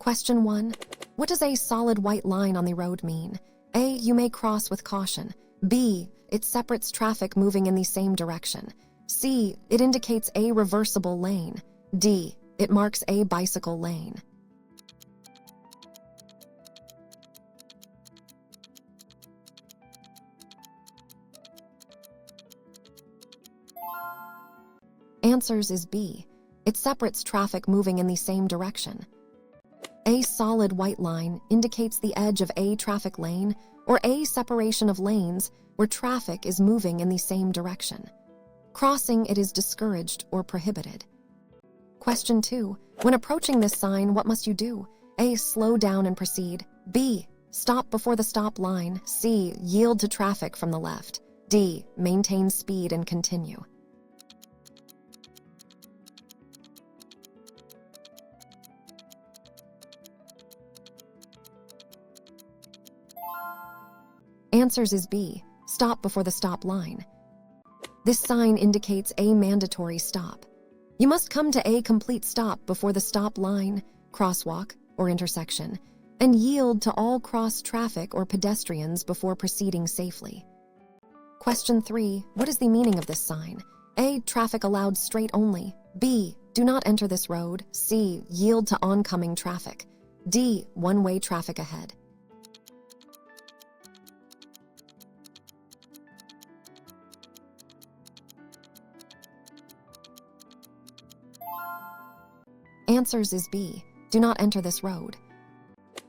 Question 1. What does a solid white line on the road mean? A. You may cross with caution. B. It separates traffic moving in the same direction. C. It indicates a reversible lane. D. It marks a bicycle lane. Answers is B. It separates traffic moving in the same direction. A solid white line indicates the edge of a traffic lane or a separation of lanes where traffic is moving in the same direction. Crossing it is discouraged or prohibited. Question 2. When approaching this sign, what must you do? A. Slow down and proceed. B. Stop before the stop line. C. Yield to traffic from the left. D. Maintain speed and continue. Answers is B. Stop before the stop line. This sign indicates a mandatory stop. You must come to a complete stop before the stop line, crosswalk, or intersection, and yield to all cross traffic or pedestrians before proceeding safely. Question 3. What is the meaning of this sign? A. Traffic allowed straight only. B. Do not enter this road. C. Yield to oncoming traffic. D. One-way traffic ahead. Answers is B. Do not enter this road.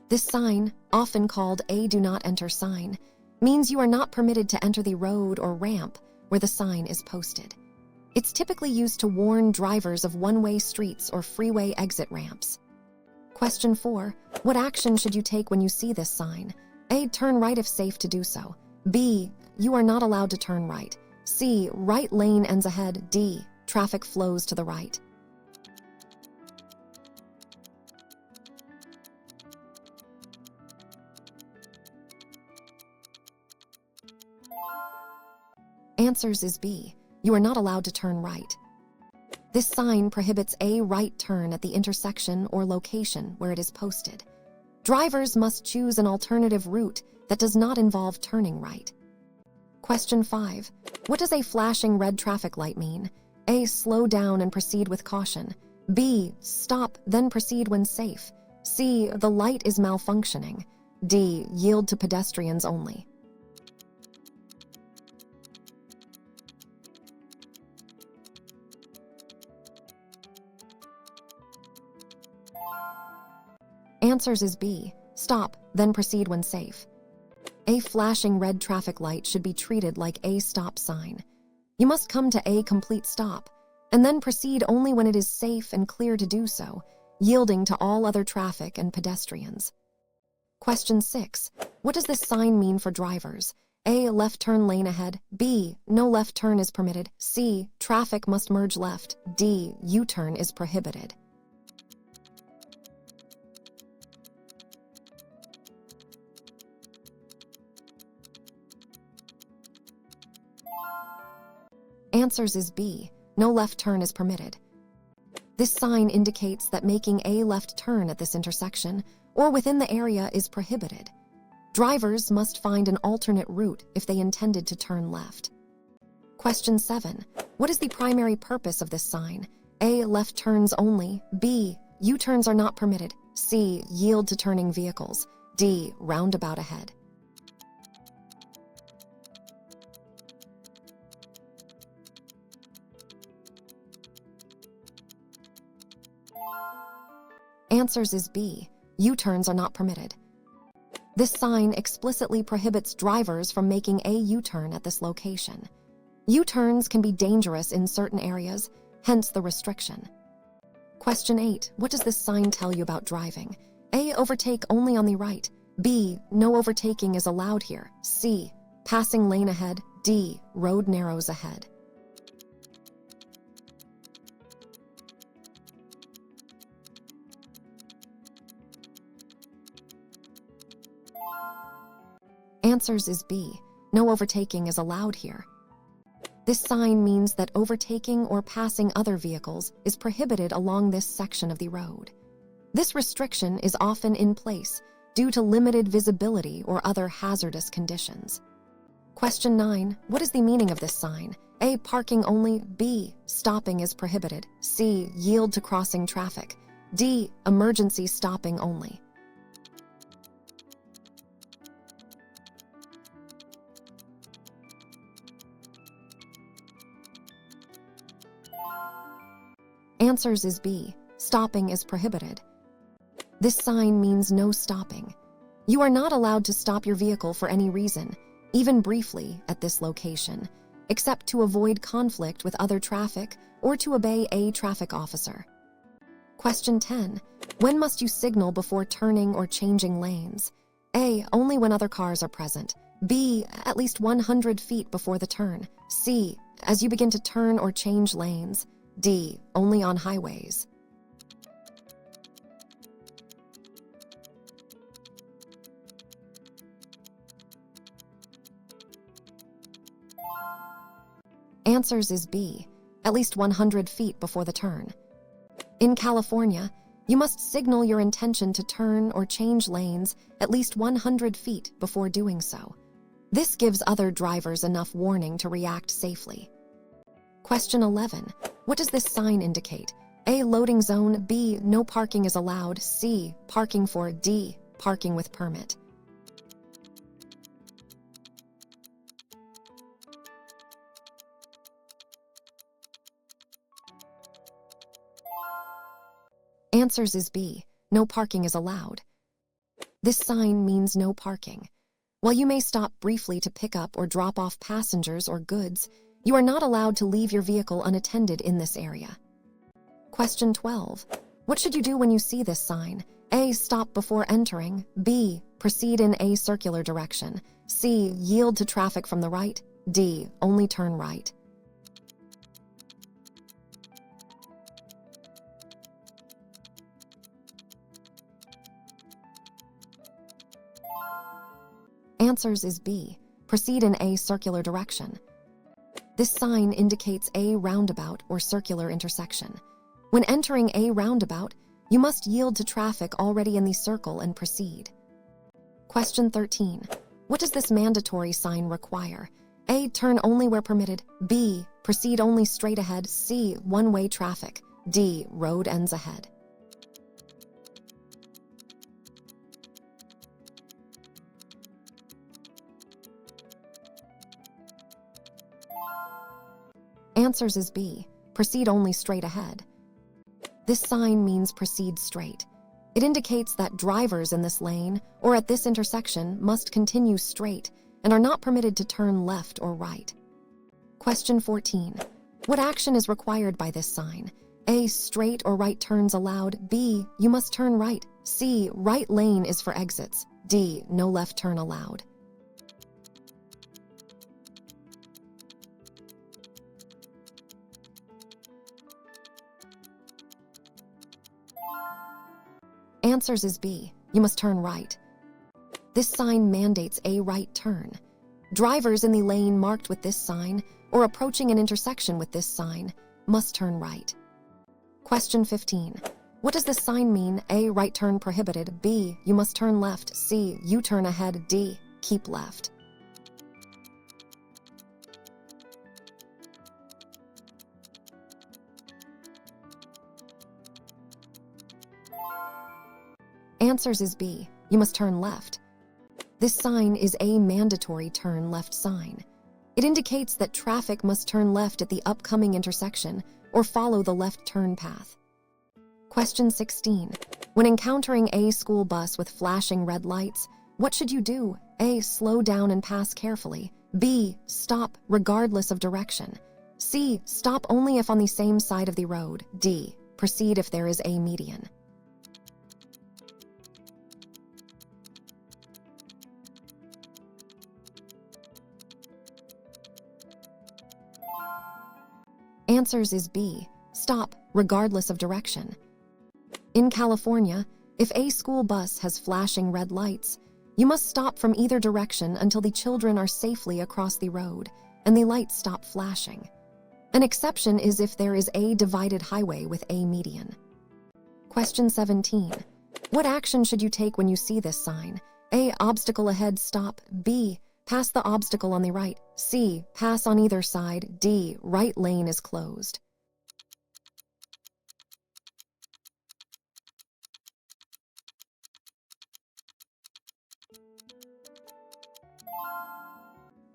This sign, often called a do not enter sign, means you are not permitted to enter the road or ramp where the sign is posted. It's typically used to warn drivers of one-way streets or freeway exit ramps. Question 4. What action should you take when you see this sign? A. Turn right if safe to do so. B. You are not allowed to turn right. C. Right lane ends ahead. D. Traffic flows to the right. Answers is B. You are not allowed to turn right. This sign prohibits a right turn at the intersection or location where it is posted. Drivers must choose an alternative route that does not involve turning right. Question 5. What does a flashing red traffic light mean? A. Slow down and proceed with caution. B. Stop, then proceed when safe. C. The light is malfunctioning. D. Yield to pedestrians only. Answers is B. Stop, then proceed when safe. A flashing red traffic light should be treated like a stop sign. You must come to a complete stop, and then proceed only when it is safe and clear to do so, yielding to all other traffic and pedestrians. Question 6. What does this sign mean for drivers? A. Left turn lane ahead. B. No left turn is permitted. C. Traffic must merge left. D. U-turn is prohibited. Answers is B. No left turn is permitted. This sign indicates that making a left turn at this intersection or within the area is prohibited. Drivers must find an alternate route if they intended to turn left. Question 7. What is the primary purpose of this sign? A. Left turns only. B. U-turns are not permitted. C. Yield to turning vehicles. D. Roundabout ahead. Answers is B. U-turns are not permitted. This sign explicitly prohibits drivers from making a U-turn at this location. U-turns can be dangerous in certain areas, hence the restriction. Question 8. What does this sign tell you about driving? A. Overtake only on the right. B. No overtaking is allowed here. C. Passing lane ahead. D. Road narrows ahead. Answers is B. No overtaking is allowed here. This sign means that overtaking or passing other vehicles is prohibited along this section of the road. This restriction is often in place due to limited visibility or other hazardous conditions. Question 9. What is the meaning of this sign? A. Parking only. B. Stopping is prohibited. C. Yield to crossing traffic. D. Emergency stopping only. Answers is B. Stopping is prohibited. This sign means no stopping. You are not allowed to stop your vehicle for any reason, even briefly, at this location, except to avoid conflict with other traffic or to obey a traffic officer. Question 10. When must you signal before turning or changing lanes? A. Only when other cars are present. B. At least 100 feet before the turn. C. As you begin to turn or change lanes. D. Only on highways. Answers is B. At least 100 feet before the turn. In California, you must signal your intention to turn or change lanes at least 100 feet before doing so. This gives other drivers enough warning to react safely. Question 11. What does this sign indicate? A. Loading zone. B. No parking is allowed. C. Parking for. D. Parking with permit. Answers is B. No parking is allowed. This sign means no parking. While you may stop briefly to pick up or drop off passengers or goods, you are not allowed to leave your vehicle unattended in this area. Question 12. What should you do when you see this sign? A. Stop before entering. B. Proceed in a circular direction. C. Yield to traffic from the right. D. Only turn right. Answers is B. Proceed in a circular direction. This sign indicates a roundabout or circular intersection. When entering a roundabout, you must yield to traffic already in the circle and proceed. Question 13. What does this mandatory sign require? A. Turn only where permitted. B. Proceed only straight ahead. C. One-way traffic. D. Road ends ahead. Answers is B. Proceed only straight ahead. This sign means proceed straight. It indicates that drivers in this lane or at this intersection must continue straight and are not permitted to turn left or right. Question 14. What action is required by this sign? A. Straight or right turns allowed. B. You must turn right. C. Right lane is for exits. D. No left turn allowed. Answers is B. You must turn right. This sign mandates a right turn. Drivers in the lane marked with this sign or approaching an intersection with this sign must turn right. Question 15. What does this sign mean? A. Right turn prohibited. B. You must turn left. C. U-turn ahead. D. Keep left. Answers is B. You must turn left. This sign is a mandatory turn left sign. It indicates that traffic must turn left at the upcoming intersection or follow the left turn path. Question 16. When encountering a school bus with flashing red lights, what should you do? A. Slow down and pass carefully. B. Stop regardless of direction. C. Stop only if on the same side of the road. D. Proceed if there is a median. Answers is B. Stop regardless of direction. In California, if a school bus has flashing red lights, you must stop from either direction until the children are safely across the road and the lights stop flashing. An exception is if there is a divided highway with a median. Question 17. What action should you take when you see this sign? A. Obstacle ahead, stop. B. Pass the obstacle on the right. C. Pass on either side. D. Right lane is closed.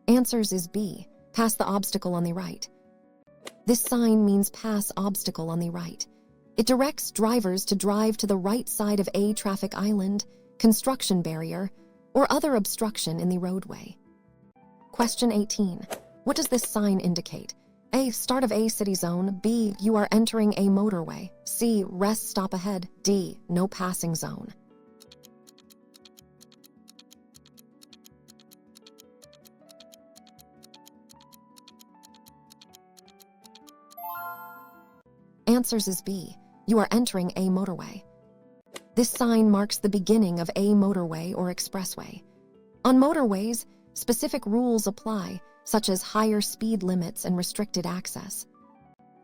Answers is B. Pass the obstacle on the right. This sign means pass obstacle on the right. It directs drivers to drive to the right side of a traffic island, construction barrier, or other obstruction in the roadway. Question 18. What does this sign indicate? A. Start of a city zone. B. You are entering a motorway. C. Rest stop ahead. D. No passing zone. Answers is B. You are entering a motorway. This sign marks the beginning of a motorway or expressway. On motorways, specific rules apply, such as higher speed limits and restricted access.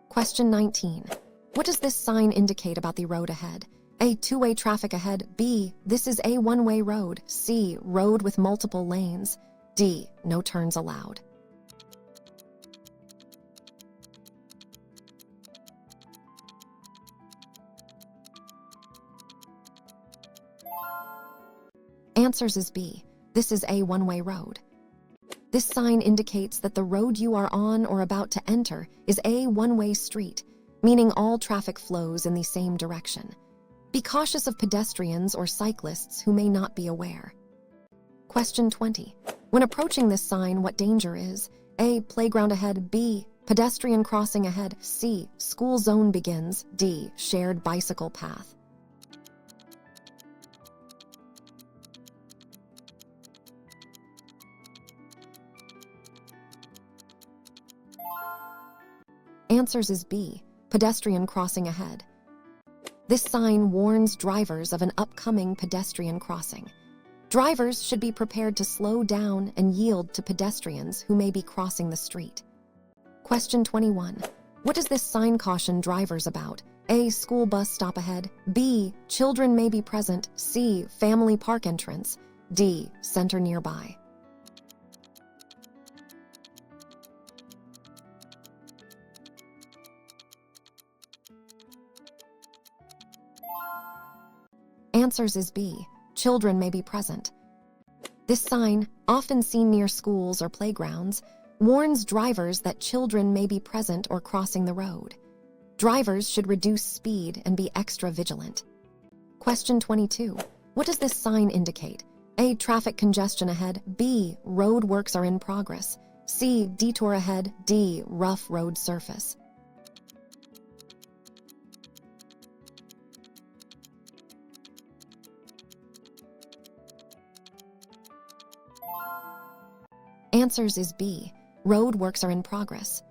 Question 19. What does this sign indicate about the road ahead? A. Two-way traffic ahead. B. This is a one-way road. C. Road with multiple lanes. D. No turns allowed. Answers is B. This is a one-way road. This sign indicates that the road you are on or about to enter is a one-way street, meaning all traffic flows in the same direction. Be cautious of pedestrians or cyclists who may not be aware. Question 20. When approaching this sign, what danger is? A. Playground ahead. B. Pedestrian crossing ahead. C. School zone begins. D. Shared bicycle path. Answers is B. Pedestrian crossing ahead. This sign warns drivers of an upcoming pedestrian crossing. Drivers should be prepared to slow down and yield to pedestrians who may be crossing the street. Question 21. What does this sign caution drivers about? A. School bus stop ahead. B. Children may be present. C. Family park entrance. D. Center nearby. Answers is B. Children may be present. This sign, often seen near schools or playgrounds, warns drivers that children may be present or crossing the road. Drivers should reduce speed and be extra vigilant. Question 22. What does this sign indicate? A. Traffic congestion ahead. B. Road works are in progress. C. Detour ahead. D. Rough road surface. Answers is B. Road works are in progress.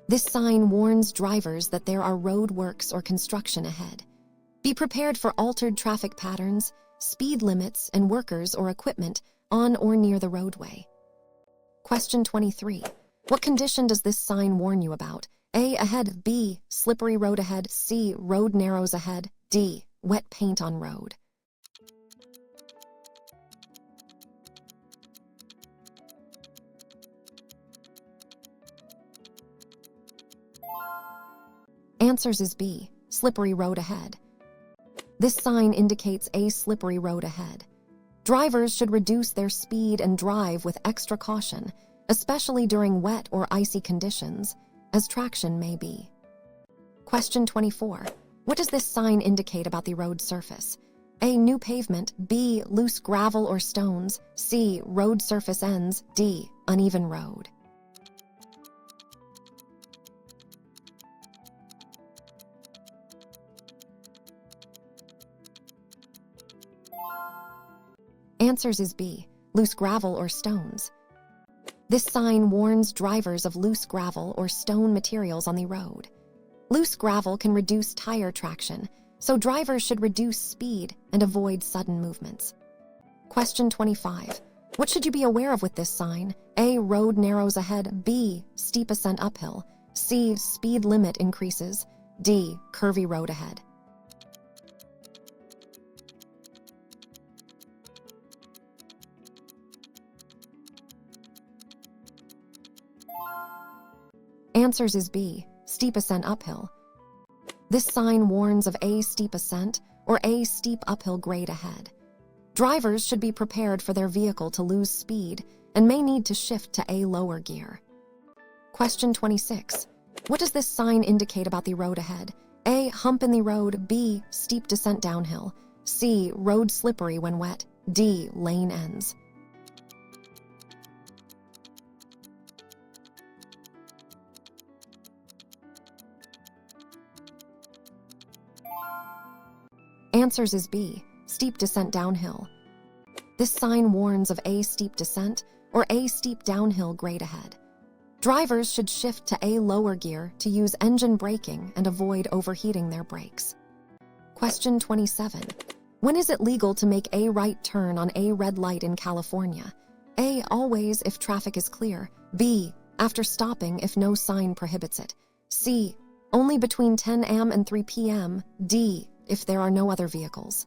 This sign warns drivers that there are road works or construction ahead. Be prepared for altered traffic patterns, speed limits, and workers or equipment on or near the roadway. Question 23. What condition does this sign warn you about? A. Ahead. B. Slippery road ahead. C. Road narrows ahead. D. Wet paint on road. Answers is B. Slippery road ahead. This sign indicates a slippery road ahead. Drivers should reduce their speed and drive with extra caution, especially during wet or icy conditions, as traction may be. Question 24. What does this sign indicate about the road surface? A. New pavement. B. Loose gravel or stones. C. Road surface ends. D. Uneven road. Answers is B. Loose gravel or stones. This sign warns drivers of loose gravel or stone materials on the road. Loose gravel can reduce tire traction, so drivers should reduce speed and avoid sudden movements. Question 25. What should you be aware of with this sign? A. Road narrows ahead. B. Steep ascent uphill. C. Speed limit increases. D. Curvy road ahead. Answers is B, steep ascent uphill. This sign warns of a steep ascent or a steep uphill grade ahead. Drivers should be prepared for their vehicle to lose speed and may need to shift to a lower gear. Question 26. What does this sign indicate about the road ahead? A, hump in the road. B, steep descent downhill. C, road slippery when wet. D, lane ends. Answers is B, steep descent downhill. This sign warns of a steep descent or a steep downhill grade ahead. Drivers should shift to a lower gear to use engine braking and avoid overheating their brakes. Question 27. When is it legal to make a right turn on a red light in California? A, always if traffic is clear. B, after stopping if no sign prohibits it. C, only between 10 a.m. and 3 p.m. D, if there are no other vehicles.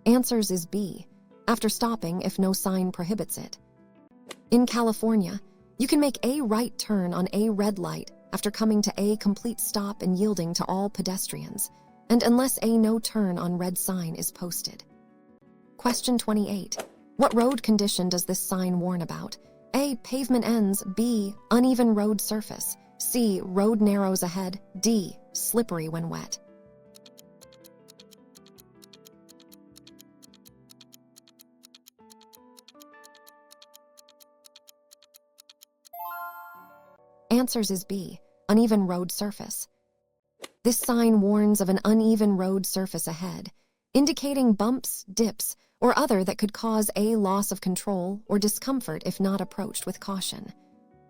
Answers is B, after stopping if no sign prohibits it. In California, you can make a right turn on a red light after coming to a complete stop and yielding to all pedestrians, and unless a no turn on red sign is posted. Question 28. What road condition does this sign warn about? A, pavement ends. B, uneven road surface. C, road narrows ahead. D, slippery when wet. Answers is B, uneven road surface. This sign warns of an uneven road surface ahead, indicating bumps, dips, or other that could cause a loss of control or discomfort if not approached with caution.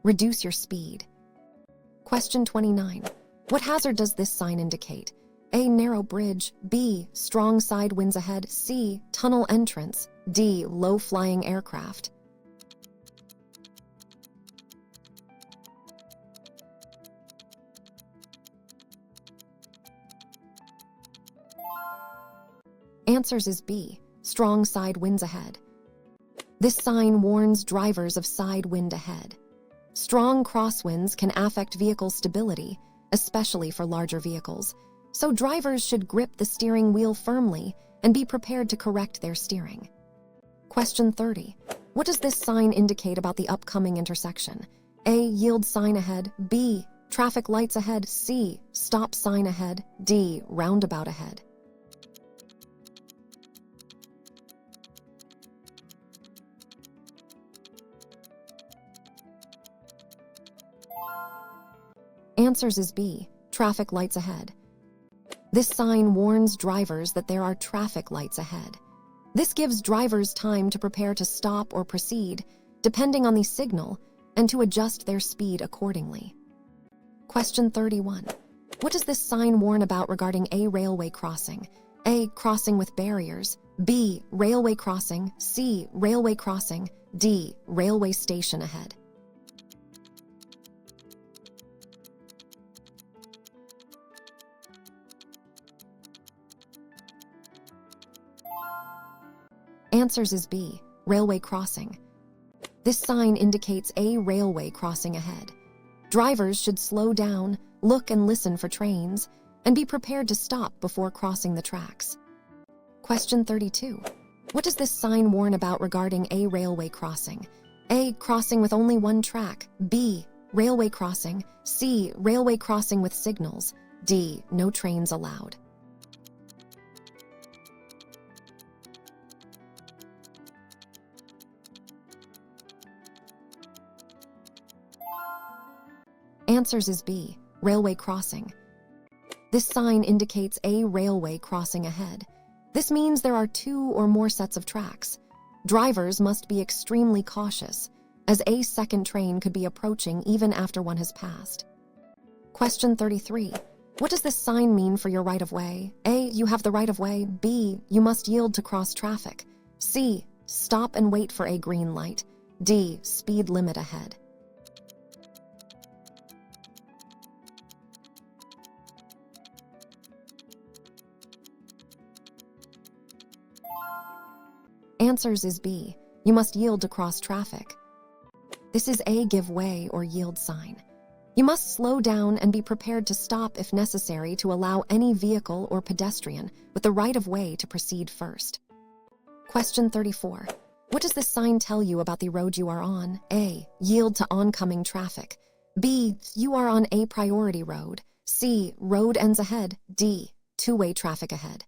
Reduce your speed. Question 29. What hazard does this sign indicate? A, narrow bridge. B, strong side winds ahead. C, tunnel entrance. D, low-flying aircraft. Answers is B, strong side winds ahead. This sign warns drivers of side wind ahead. Strong crosswinds can affect vehicle stability, especially for larger vehicles, so drivers should grip the steering wheel firmly and be prepared to correct their steering. Question 30. What does this sign indicate about the upcoming intersection? A, yield sign ahead. B, traffic lights ahead. C, stop sign ahead. D, roundabout ahead. Answers is B, traffic lights ahead. This sign warns drivers that there are traffic lights ahead. This gives drivers time to prepare to stop or proceed, depending on the signal, and to adjust their speed accordingly. Question 31. What does this sign warn about regarding a railway crossing? A, crossing with barriers. B, railway crossing. C, railway crossing. D, railway station ahead. Answers is B, railway crossing. This sign indicates a railway crossing ahead. Drivers should slow down, look and listen for trains, and be prepared to stop before crossing the tracks. Question 32. What does this sign warn about regarding a railway crossing? A, crossing with only one track. B, railway crossing. C, railway crossing with signals. D, no trains allowed. Answers is B, railway crossing. This sign indicates a railway crossing ahead. This means there are two or more sets of tracks. Drivers must be extremely cautious, as a second train could be approaching even after one has passed. Question 33. What does this sign mean for your right-of-way? A, you have the right-of-way. B, you must yield to cross traffic. C, stop and wait for a green light. D, speed limit ahead. Answers is B. You must yield to cross traffic. This is A. Give way or yield sign. You must slow down and be prepared to stop if necessary to allow any vehicle or pedestrian with the right of way to proceed first. Question 34. What does this sign tell you about the road you are on? A. Yield to oncoming traffic. B. You are on a priority road. C. Road ends ahead. D. Two-way traffic ahead.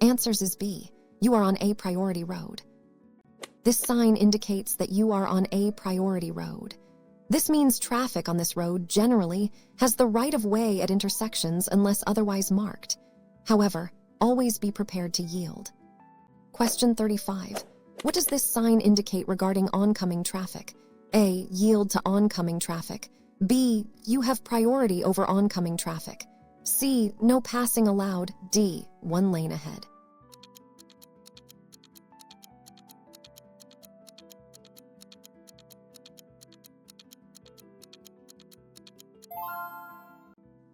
Answers is B. You are on a priority road. This sign indicates that you are on a priority road. This means traffic on this road generally has the right of way at intersections unless otherwise marked. However, always be prepared to yield. Question 35. What does this sign indicate regarding oncoming traffic? A. Yield to oncoming traffic. B. You have priority over oncoming traffic. C. No passing allowed. D. One lane ahead.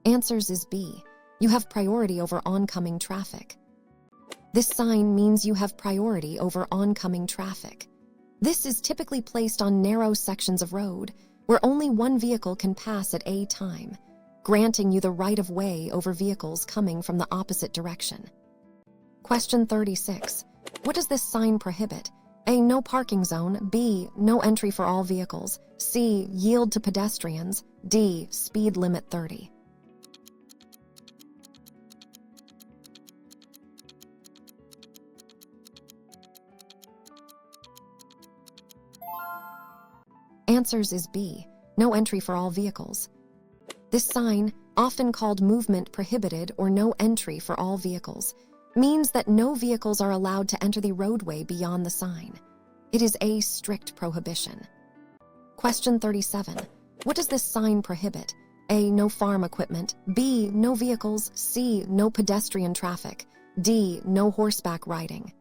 Answers is B. You have priority over oncoming traffic. This sign means you have priority over oncoming traffic. This is typically placed on narrow sections of road where only one vehicle can pass at a time, granting you the right of way over vehicles coming from the opposite direction. Question 36. What does this sign prohibit? A. No parking zone. B. No entry for all vehicles. C. Yield to pedestrians. D. Speed limit 30. Answers is B. No entry for all vehicles. This sign, often called movement prohibited or no entry for all vehicles, means that no vehicles are allowed to enter the roadway beyond the sign. It is a strict prohibition. Question 37. What does this sign prohibit? A. No farm equipment. B. No vehicles. C. No pedestrian traffic. D. No horseback riding.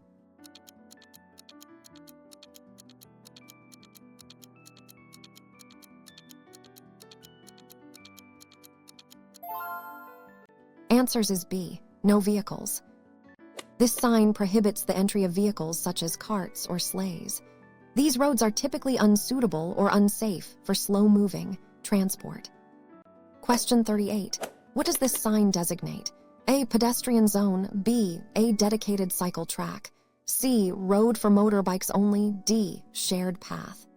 Answers is B. No vehicles. This sign prohibits the entry of vehicles such as carts or sleighs. These roads are typically unsuitable or unsafe for slow-moving transport. Question 38. What does this sign designate? A. Pedestrian zone. B. A dedicated cycle track. C. Road for motorbikes only. D. Shared path.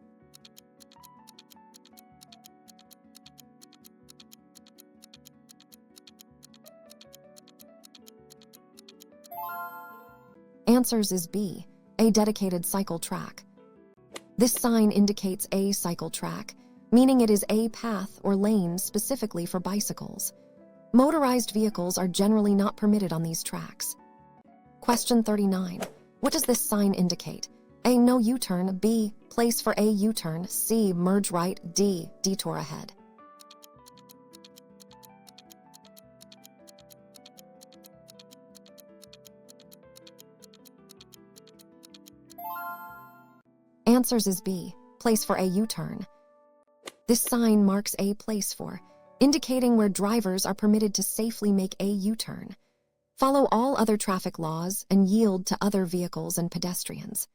Answers is B. A dedicated cycle track. This sign indicates a cycle track, meaning it is a path or lane specifically for bicycles. Motorized vehicles are generally not permitted on these tracks. Question 39. What does this sign indicate? A. No U-turn. B. Place for a U-turn. C. Merge right. D. Detour ahead. Answers is B. Place for a U-turn. This sign marks a place for, indicating where drivers are permitted to safely make a U-turn. Follow all other traffic laws and yield to other vehicles and pedestrians.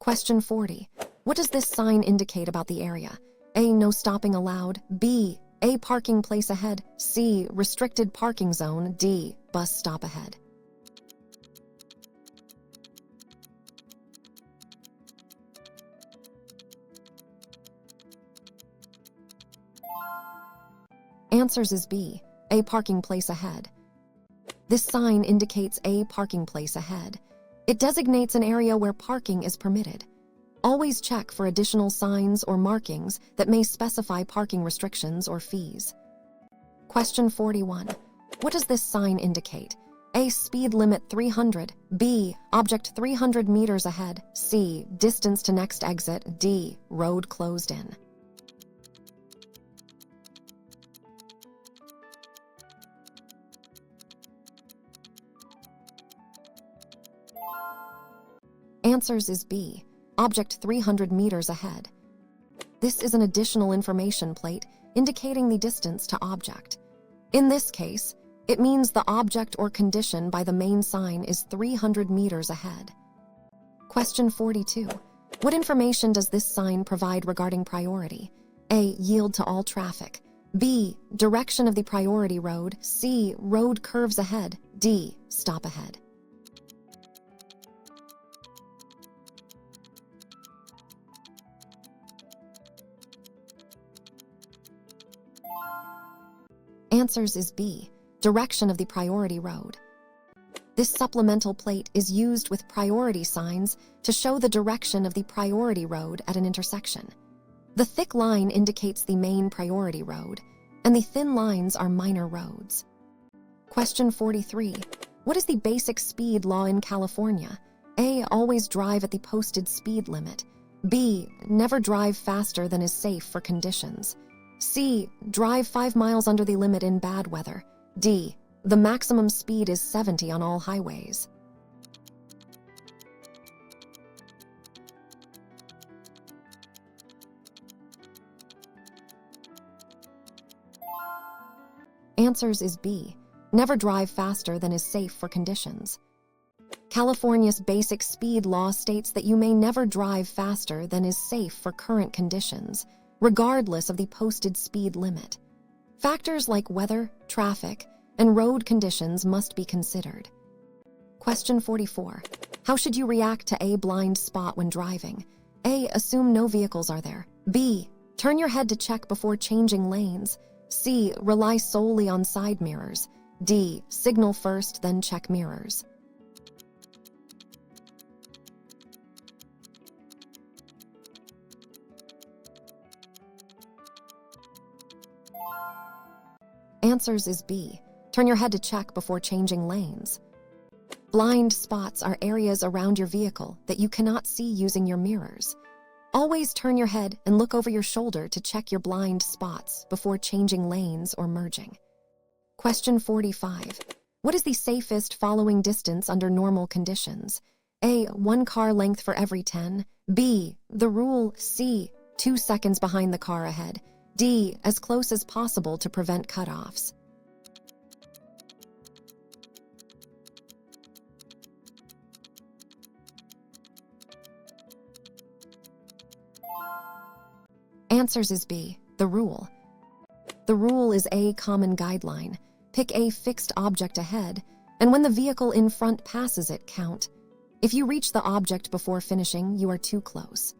Question 40. What does this sign indicate about the area? A. No stopping allowed. B. A parking place ahead. C. Restricted parking zone. D. Bus stop ahead. Answers is B. A parking place ahead. This sign indicates a parking place ahead. It designates an area where parking is permitted. Always check for additional signs or markings that may specify parking restrictions or fees. Question 41. What does this sign indicate? A. Speed limit 300. B. Object 300 meters ahead. C. Distance to next exit. D. Road closed in. Answers is B. Object 300 meters ahead. This is an additional information plate indicating the distance to object. In this case, it means the object or condition by the main sign is 300 meters ahead. Question 42. What information does this sign provide regarding priority? A. Yield to all traffic. B. Direction of the priority road. C. Road curves ahead. D. Stop ahead. Answers is B. Direction of the priority road. This supplemental plate is used with priority signs to show the direction of the priority road at an intersection. The thick line indicates the main priority road, and the thin lines are minor roads. Question 43. What is the basic speed law in California? A. Always drive at the posted speed limit. B. Never drive faster than is safe for conditions. C. Drive 5 miles under the limit in bad weather. D. The maximum speed is 70 on all highways. Answers is B. Never drive faster than is safe for conditions. California's basic speed law states that you may never drive faster than is safe for current conditions, regardless of the posted speed limit. Factors like weather, traffic, and road conditions must be considered. Question 44. How should you react to a blind spot when driving? A. Assume no vehicles are there. B. Turn your head to check before changing lanes. C. Rely solely on side mirrors. D. Signal first, then check mirrors. Answers is B. Turn your head to check before changing lanes. Blind spots are areas around your vehicle that you cannot see using your mirrors. Always turn your head and look over your shoulder to check your blind spots before changing lanes or merging. Question 45. What is the safest following distance under normal conditions? A. 1 car length for every 10. B. The rule. C. 2 seconds behind the car ahead. D. As close as possible to prevent cutoffs. Answers is B. The rule. The rule is a common guideline. Pick a fixed object ahead, and when the vehicle in front passes it, count. If you reach the object before finishing, you are too close.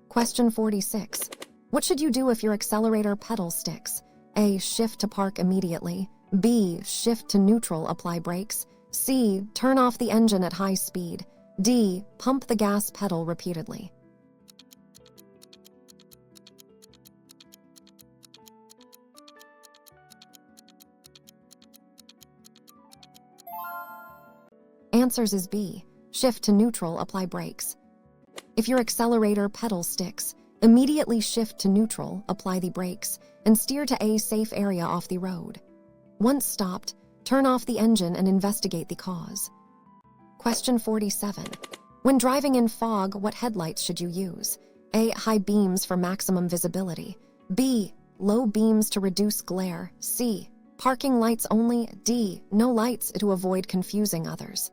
Question 46. What should you do if your accelerator pedal sticks? A. Shift to park immediately. B. Shift to neutral, apply brakes. C. Turn off the engine at high speed. D. Pump the gas pedal repeatedly. Answers is B. Shift to neutral, apply brakes. If your accelerator pedal sticks, immediately shift to neutral, apply the brakes, and steer to a safe area off the road. Once stopped, turn off the engine and investigate the cause. Question 47. When driving in fog, what headlights should you use? A. High beams for maximum visibility. B. Low beams to reduce glare. C. Parking lights only. D. No lights to avoid confusing others.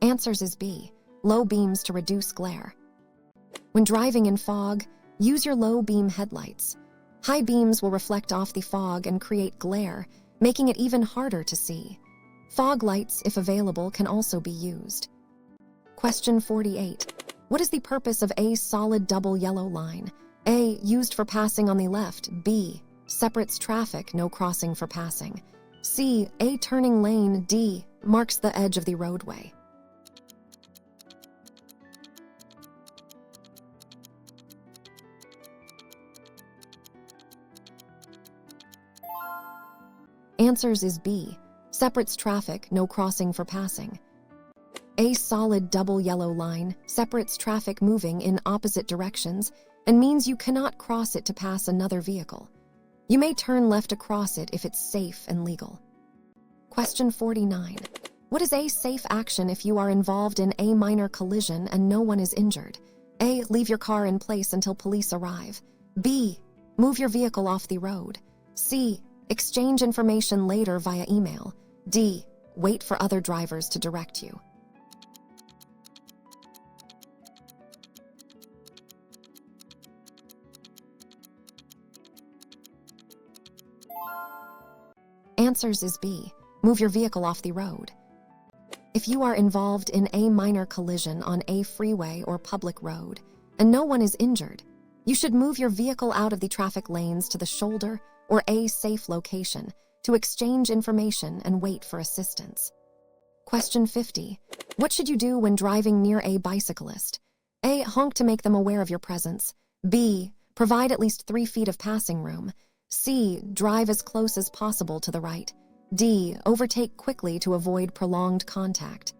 Answers is B. Low beams to reduce glare. When driving in fog, use your low beam headlights. High beams will reflect off the fog and create glare, making it even harder to see. Fog lights, if available, can also be used. Question 48. What is the purpose of a solid double yellow line? A. Used for passing on the left. B. Separates traffic, no crossing for passing. C. A turning lane. D. Marks the edge of the roadway. Answers is B. Separates traffic, no crossing for passing. A solid double yellow line separates traffic moving in opposite directions and means you cannot cross it to pass another vehicle. You may turn left across it if it's safe and legal. Question 49. What is a safe action if you are involved in a minor collision and no one is injured? A. Leave your car in place until police arrive. B. Move your vehicle off the road. C. Exchange information later via email. D. Wait for other drivers to direct you. Answers is B. Move your vehicle off the road. If you are involved in a minor collision on a freeway or public road and no one is injured, you should move your vehicle out of the traffic lanes to the shoulder or a safe location to exchange information and wait for assistance. Question 50. What should you do when driving near a bicyclist? A. Honk to make them aware of your presence. B. Provide at least 3 feet of passing room. C. Drive as close as possible to the right. D. Overtake quickly to avoid prolonged contact.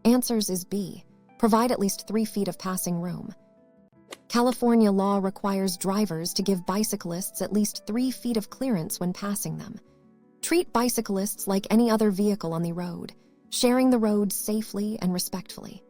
Answers is B. Provide at least 3 feet of passing room. California law requires drivers to give bicyclists at least 3 feet of clearance when passing them. Treat bicyclists like any other vehicle on the road, sharing the road safely and respectfully.